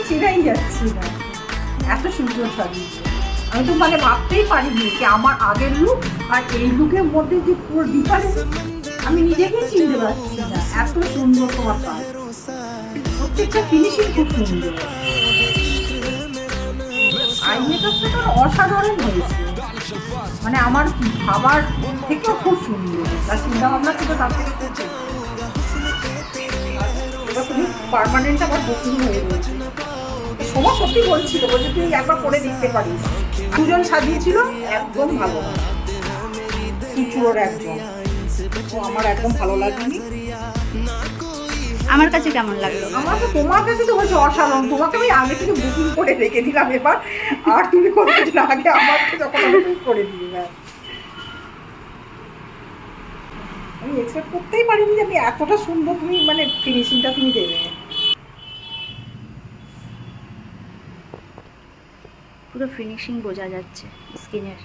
চেনাই যাচ্ছে না, এত সুন্দর সাজিয়েছে। আমি তো মানে ভাবতেই পারিনি যে আমার আগের লুক আর এই লুকের মধ্যে যে পুরো ডিফারেন্স, আমি নিজেকেই চিনতে পারছি না, এত সুন্দর তোমার কাজ। প্রত্যেকটা ফিনিশিং খুব সুন্দর, আই মেকআপটা তো অসাধারণ হয়েছে, মানে আমার ভাবার থেকেও খুব সুন্দর, তার চিন্তা ভাবনা থেকে তার থেকে খুব সুন্দর। এবার তুমি পার্মানেন্ট আমার বুকিং হয়ে রয়েছে। সময় সত্যি বলছিল, বলছে তুই একবার করে দেখতে পারিস। দুজন সাজিয়েছিল, একদম ভালো না, চুচুরোর একজন, তো আমার একদম ভালো লাগেনি। আমার কাছে কেমন লাগলো? আমার তো তোমার কাছে তো বলছে অসাধারণ, তোমাকে আমি আগে থেকে বুকিং করে রেখে দিলাম এবার, আর তুমি কতদিন আগে আমাকে যখন আমি করে দিই, আমি এক্সপেক্ট করতেই পারিনি যে আমি এতটা সুন্দর তুমি মানে ফিনিশিংটা তুমি দেবে। পুরো ফিনিশিং বোঝা যাচ্ছে স্কিনের।